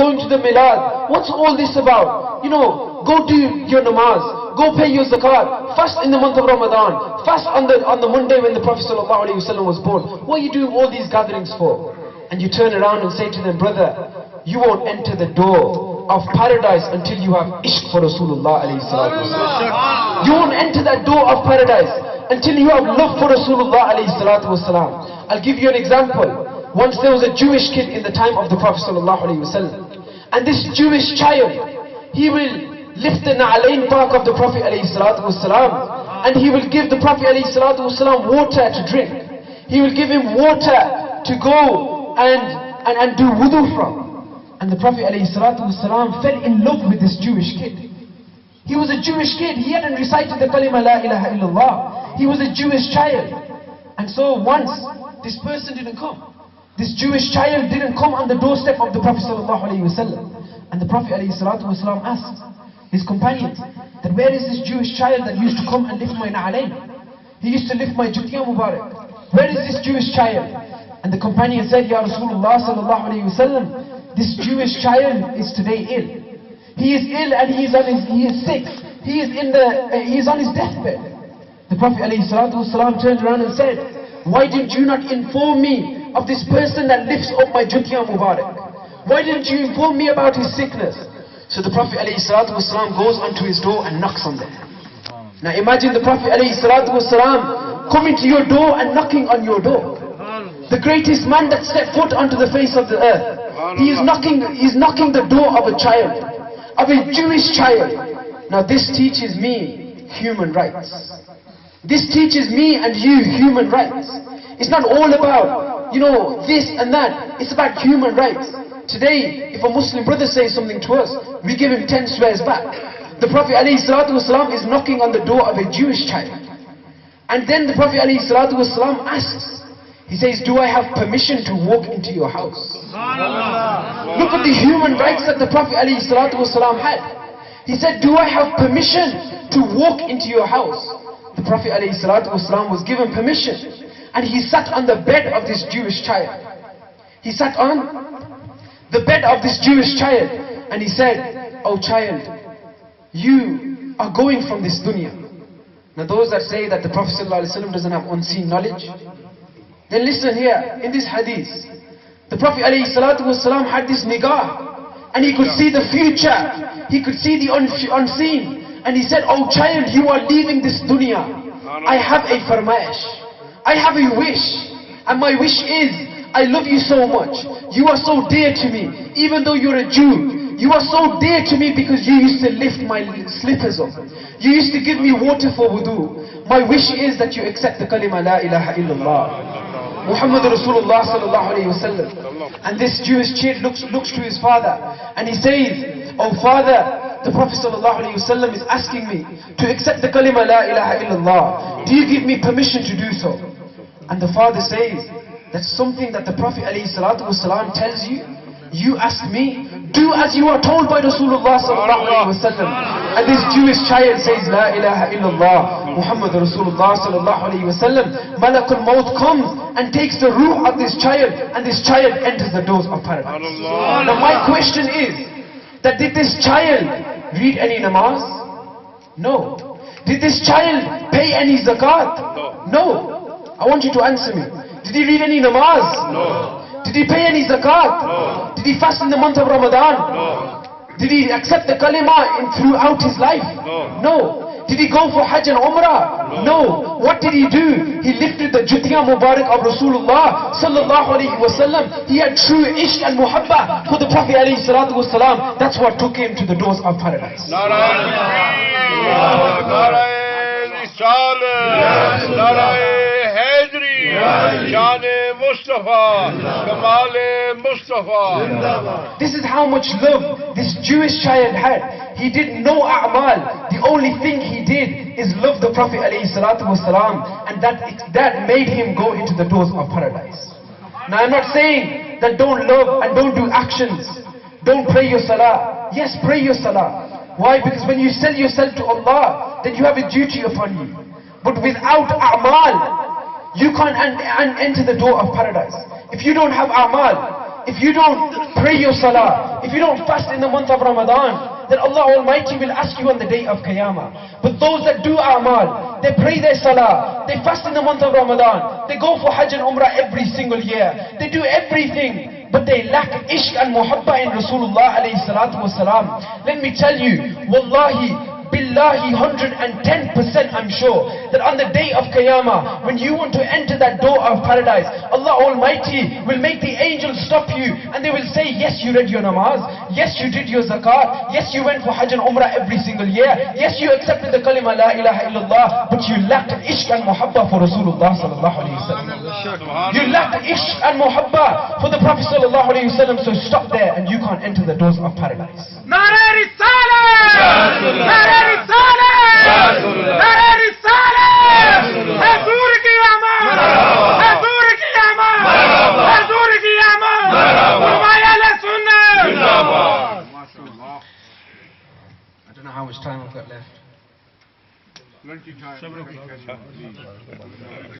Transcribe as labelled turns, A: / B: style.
A: going to the Milad. What's all this about? Go do your namaz, go pay your zakat, fast in the month of Ramadan, fast on the Monday when the Prophet ﷺ was born. What are you doing all these gatherings for? And you turn around and say to them, brother, you won't enter the door of paradise until you have ishq for Rasulullah alayhi salatu wasalam. You won't enter that door of paradise until you have love for Rasulullah alayhi salatu wasalam. I'll give you an example. Once there was a Jewish kid in the time of the Prophet sallallahu alayhi wasallam, and this Jewish child, he will lift the na'alain park of the Prophet alayhi salatu wasalam, and he will give the Prophet alayhi salatu wasalam water to drink. He will give him water to go and do wudu from. And the Prophet ﷺ fell in love with this Jewish kid. He was a Jewish kid. He hadn't recited the kalima la ilaha illallah. He was a Jewish child. And so once this person didn't come. This Jewish child didn't come on the doorstep of the Prophet ﷺ. And the Prophet ﷺ asked his companions that where is this Jewish child that used to come and lift my na'alain? He used to lift my jutiyah mubarak. Where is this Jewish child? And the companion said, Ya Rasulullah sallallahu alayhi wa sallam, this Jewish child is today ill. He is ill and he is sick. He is on his deathbed. The Prophet ﷺ turned around and said, why did you not inform me of this person that lifts up my jutiyah mubarak? Why didn't you inform me about his sickness? So the Prophet ﷺ goes onto his door and knocks on there. Now imagine the Prophet ﷺ coming to your door and knocking on your door. The greatest man that stepped foot onto the face of the earth. He is knocking the door of a child, of a Jewish child. Now this teaches me human rights. This teaches me and you human rights. It's not all about, this and that. It's about human rights. Today, if a Muslim brother says something to us, we give him 10 swears back. The Prophet ﷺ is knocking on the door of a Jewish child. And then the Prophet ﷺ asks, he says, do I have permission to walk into your house? Look at the human rights that the Prophet ﷺ had. He said, do I have permission to walk into your house? The Prophet ﷺ was given permission. And he sat on the bed of this Jewish child. He sat on the bed of this Jewish child. And he said, oh child, you are going from this dunya. Now those that say that the Prophet ﷺ doesn't have unseen knowledge, then listen here, in this hadith, the Prophet ﷺ had this nigah, and he could see the future, he could see the unseen, and he said, oh child, you are leaving this dunya. I have a farmaish, I have a wish, and my wish is, I love you so much, you are so dear to me, even though you're a Jew, you are so dear to me because you used to lift my slippers up, you used to give me water for wudu. My wish is that you accept the kalima la ilaha illallah Muhammad Rasulullah sallallahu alayhi wa sallam. And this Jewish kid looks to his father and he says, oh father, the Prophet sallallahu alayhi wa sallam is asking me to accept the kalima la ilaha illallah. Do you give me permission to do so? And the father says, that's something that the Prophet alayhi salatu wasalam tells you. You ask me, do as you are told by Rasulullah sallallahu alayhi wa sallam. And this Jewish child says, La ilaha illallah, Muhammad Rasulullah sallallahu alayhi wa sallam. Malakul Maut comes and takes the ruh of this child, and this child enters the doors of paradise. Now my question is, that did this child read any namaz? No. Did this child pay any zakat? No. I want you to answer me. Did he read any namaz? No. Did he pay any zakat? No. Did he fast in the month of Ramadan? No. Did he accept the kalima throughout his life? No. No. Did he go for Hajj and Umrah? No. What did he do? He lifted the jutiyah mubarak of Rasulullah sallallahu alayhi wa sallam. He had true ishq and muhabba for the Prophet alayhi salatu wa salam. That's what took him to the doors of paradise. This is how much love this Jewish child had. He did no a'mal. The only thing he did is love the Prophet ﷺ, and that made him go into the doors of paradise. Now I'm not saying that don't love and don't do actions. Don't pray your salah. Yes, pray your salah. Why? Because when you sell yourself to Allah, then you have a duty upon you. But without a'mal, you can't enter the door of paradise. If you don't have a'mal, if you don't pray your salah, if you don't fast in the month of Ramadan, then Allah Almighty will ask you on the day of Qiyamah. But those that do a'mal, they pray their salah, they fast in the month of Ramadan, they go for Hajj and Umrah every single year, they do everything, but they lack ishq and muhabba in Rasulullah alayhi salatu wasalam. Let me tell you, wallahi, billahi, 110% I'm sure that on the day of Qiyamah, when you want to enter that door of paradise, Allah Almighty will make the angels stop you and they will say, yes, you read your namaz, yes, you did your zakat, yes, you went for Hajj and Umrah every single year, yes, you accepted the kalima la ilaha illallah, but you lacked ishq and muhabba for Rasulullah sallallahu alayhi wa sallam. You lacked ishq and muhabba for the Prophet sallallahu alayhi wa sallam, so stop there and you can't enter the doors of paradise.
B: نعرہ رسالت نعرہ رسالت نعرہ رسالت حضور کی امان حضور کی امان حضور کی امان فرمایا اہل سنت
A: I don't know how much time I've got left.